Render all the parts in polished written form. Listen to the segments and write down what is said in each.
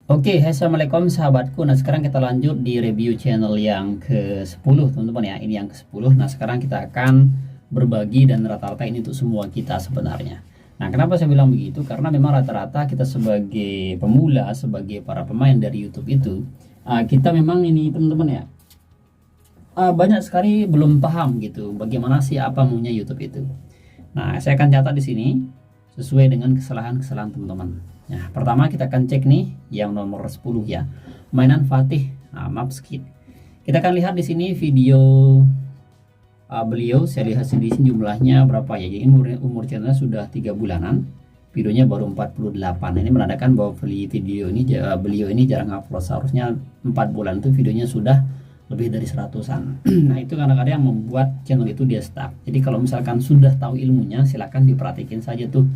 Oke, hai, assalamualaikum sahabatku. Nah, sekarang kita lanjut di review channel yang ke-10, teman-teman ya. Ini yang ke-10. Nah, sekarang kita akan berbagi dan rata-rata ini untuk semua kita sebenarnya. Nah, kenapa saya bilang begitu? Karena memang rata-rata kita sebagai pemula, sebagai para pemain dari YouTube itu, kita memang ini teman-teman ya, banyak sekali belum paham gitu bagaimana sih apa maunya YouTube itu. Nah, saya akan catat di sini sesuai dengan kesalahan-kesalahan teman-teman. Nah, pertama kita akan cek nih yang nomor 10 ya. Mainan Fatih. Nah, map skit. Kita akan lihat di sini video beliau. Saya lihat di sini jumlahnya berapa ya. Jadi umur channelnya sudah 3 bulanan. Videonya baru 48. Ini menandakan bahwa beliau ini jarang upload. Seharusnya 4 bulan itu videonya sudah lebih dari 100-an. Nah, itu kadang-kadang yang membuat channel itu dia stuck. Jadi kalau misalkan sudah tahu ilmunya, silahkan diperhatikan saja tuh.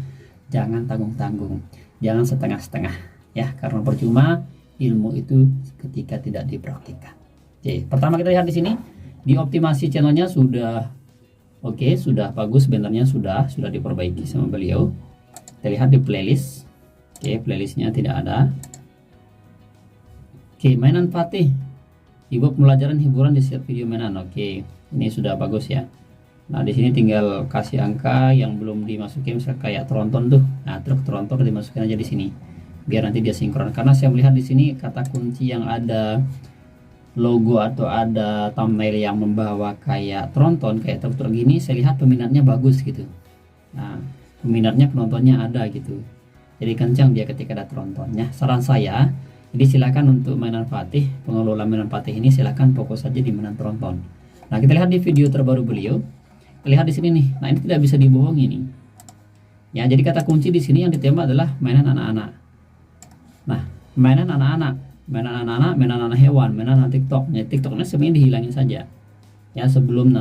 Jangan tanggung-tanggung, jangan setengah-setengah ya, karena percuma ilmu itu ketika tidak dipraktikkan. Oke, pertama kita lihat di sini di optimasi channelnya sudah oke, sudah bagus, bannernya sudah diperbaiki sama beliau. Kita lihat di playlist. Oke, playlistnya tidak ada. Oke, mainan Fatih, ibu pembelajaran hiburan di setiap video mainan. Oke, ini sudah bagus ya. Nah, di sini tinggal kasih angka yang belum dimasukin, misalnya kayak tronton tuh. Nah, truk tronton dimasukin aja di sini. Biar nanti dia sinkron. Karena saya melihat di sini kata kunci yang ada logo atau ada thumbnail yang membawa kayak tronton, kayak truk-truk gini, saya lihat peminatnya bagus gitu. Nah, peminatnya, penontonnya ada gitu. Jadi kencang dia ketika ada trontonnya. Saran saya, jadi silakan untuk mainan Fatih, pengelola mainan Fatih ini silakan fokus saja di mainan tronton. Nah, kita lihat di video terbaru beliau. Lihat di sini nih. Nah, ini tidak bisa dibohongi nih. Ya, jadi kata kunci di sini yang ditembak adalah mainan anak-anak. Nah, mainan anak-anak, mainan anak hewan, mainan anak TikTok. Ya, TikToknya sebenarnya dihilangin saja. Ya, sebelum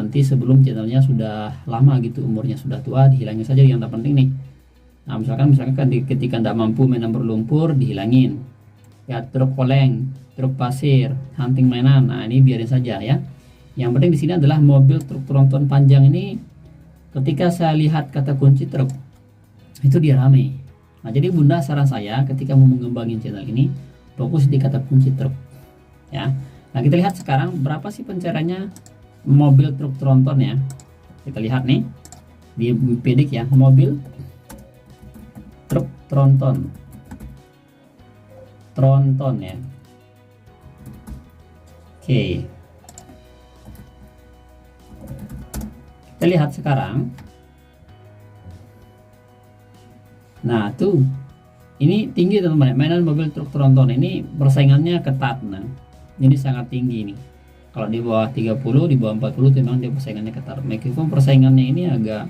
channelnya sudah lama gitu, umurnya sudah tua, dihilangin saja yang tak penting nih. Nah, misalkan ketika tidak mampu mainan berlumpur, dihilangin. Ya, truk oleng, truk pasir, hunting mainan. Nah, ini biarin saja ya. Yang penting di sini adalah mobil truk tronton panjang ini. Ketika saya lihat kata kunci truk, itu dia rame. Nah, jadi bunda, saran saya ketika mau mengembangin channel ini, fokus di kata kunci truk ya. Nah, kita lihat sekarang berapa sih pencariannya mobil truk tronton ya. Kita lihat nih di pedik ya, mobil truk tronton ya. Oke, kita lihat sekarang. Nah, tuh ini tinggi teman-teman. Mainan mobil truk tronton ini persaingannya ketat. Nah, ini sangat tinggi nih. Kalau di bawah 30, di bawah 40 memang dia persaingannya ketat. Meskipun persaingannya ini agak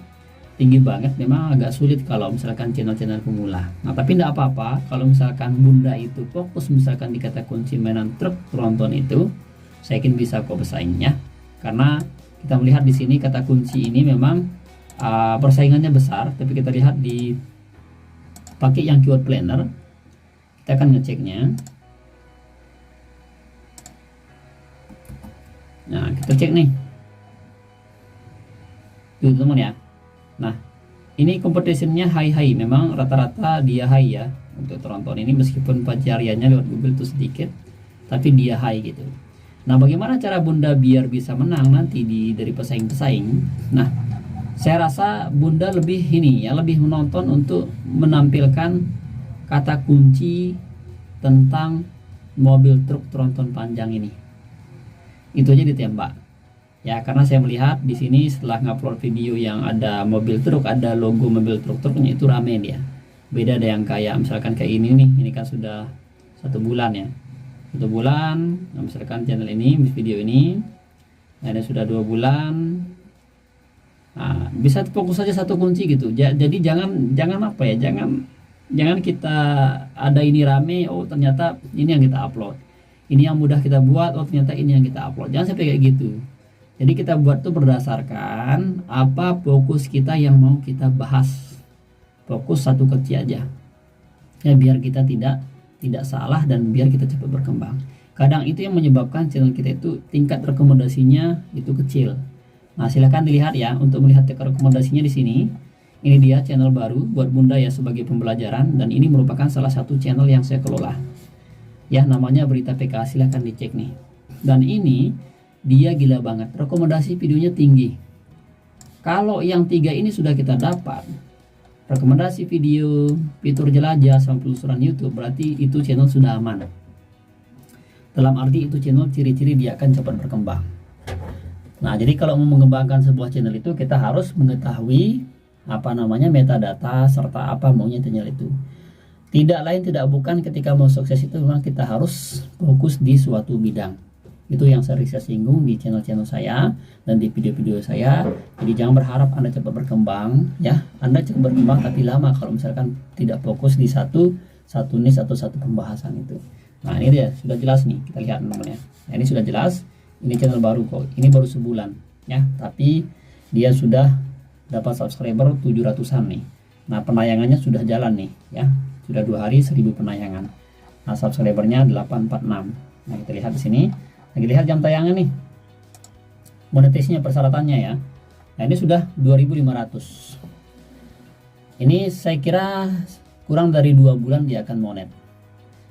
tinggi banget, memang agak sulit kalau misalkan channel-channel pemula. Nah, tapi tidak apa-apa kalau misalkan bunda itu fokus misalkan di kata kunci mainan truk tronton itu, saya yakin bisa kok bersaingnya. Karena kita melihat di sini kata kunci ini memang persaingannya besar, tapi kita lihat di pakai yang keyword planner, kita akan ngeceknya. Nah, kita cek nih, tuh teman ya. Nah, ini competitionnya high, memang rata-rata dia high ya untuk tronton ini, meskipun pencariannya lewat Google itu sedikit, tapi dia high gitu. Nah, bagaimana cara bunda biar bisa menang nanti dari pesaing-pesaing? Nah, saya rasa bunda lebih menonton untuk menampilkan kata kunci tentang mobil truk tronton panjang ini. Itu aja ditembak. Ya, karena saya melihat di sini setelah ngupload video yang ada mobil truk, ada logo mobil truk-truknya, itu rame dia. Beda ada yang kayak misalkan kayak ini nih, ini kan sudah 1 bulan ya. 1 bulan, nah misalkan channel ini, video ini, nah ini sudah 2 bulan. Nah, bisa fokus saja satu kunci gitu. Jadi jangan apa ya, jangan kita ada ini rame, oh ternyata ini yang kita upload, ini yang mudah kita buat, oh ternyata ini yang kita upload. Jangan sampai kayak gitu. Jadi kita buat tuh berdasarkan apa fokus kita yang mau kita bahas. Fokus satu kunci aja ya, biar kita tidak salah dan biar kita cepat berkembang. Kadang itu yang menyebabkan channel kita itu tingkat rekomendasinya itu kecil. Nah, silahkan dilihat ya untuk melihat rekomendasinya di sini. Ini dia channel baru buat bunda ya sebagai pembelajaran, dan ini merupakan salah satu channel yang saya kelola. ya, namanya Berita PKA, silahkan dicek nih. Dan ini dia gila banget, rekomendasi videonya tinggi. Kalau yang 3 ini sudah kita dapat, rekomendasi video, fitur jelajah, sama penelusuran YouTube, berarti itu channel sudah aman. Dalam arti itu channel ciri-ciri dia akan cepat berkembang. Nah, jadi kalau mau mengembangkan sebuah channel itu kita harus mengetahui metadata serta apa maunya channel itu. Tidak lain tidak bukan ketika mau sukses itu memang kita harus fokus di suatu bidang. Itu yang sering saya singgung di channel-channel saya dan di video-video saya. Jadi jangan berharap Anda cepat berkembang, ya. Anda cepat berkembang tapi lama kalau misalkan tidak fokus di satu niche atau satu pembahasan itu. Nah, ini dia sudah jelas nih, kita lihat namanya. Nah, ini sudah jelas. Ini channel baru kok. Ini baru sebulan, ya. Tapi dia sudah dapat subscriber 700-an nih. Nah, penayangannya sudah jalan nih, ya. Sudah 2 hari 1000 penayangan. Nah, subscribernya 846. Nah, kita lihat di sini. Nah, kita lihat jam tayangan nih. Monetisnya persyaratannya ya. Nah, ini sudah 2500. Ini saya kira kurang dari 2 bulan dia akan monet.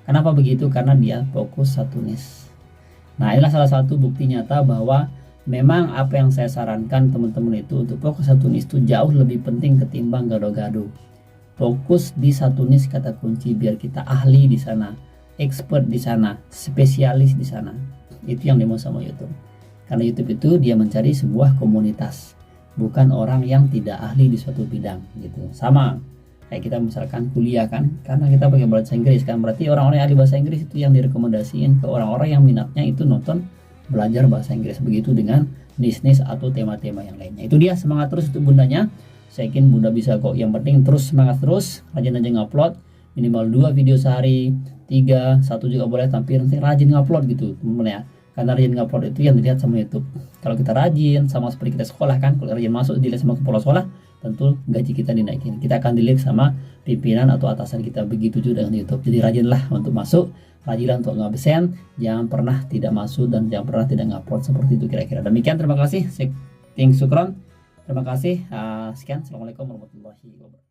Kenapa begitu? Karena dia fokus satu niche. Nah, inilah salah satu bukti nyata bahwa memang apa yang saya sarankan teman-teman itu untuk fokus satu niche itu jauh lebih penting ketimbang gado-gado. Fokus di satu niche kata kunci biar kita ahli di sana, expert di sana, spesialis di sana. Itu yang dimau sama YouTube. Karena YouTube itu dia mencari sebuah komunitas, bukan orang yang tidak ahli di suatu bidang gitu. Sama kayak kita misalkan kuliah kan, karena kita pakai bahasa Inggris kan, berarti orang-orang yang ahli bahasa Inggris itu yang direkomendasiin ke orang-orang yang minatnya itu nonton belajar bahasa Inggris. Begitu dengan niche-niche atau tema-tema yang lainnya. Itu dia, semangat terus untuk bundanya. Saya yakin bunda bisa kok. Yang penting terus semangat terus, rajin aja ngupload, minimal 2 video sehari, 3, 1 juga boleh, tapi nanti rajin ngupload gitu teman-teman ya. Karena rajin ngupload itu yang dilihat sama YouTube. Kalau kita rajin, sama seperti kita sekolah kan, kalau rajin masuk dilihat sama kepala sekolah, tentu gaji kita dinaikin. Kita akan dilihat sama pimpinan atau atasan kita. Begitu juga dengan YouTube. Jadi rajinlah untuk masuk, rajinlah untuk ngabsen, jangan pernah tidak masuk dan jangan pernah tidak ngupload, seperti itu kira-kira. Demikian, terima kasih. Syukron. Terima kasih. Sekian. Assalamualaikum warahmatullahi wabarakatuh.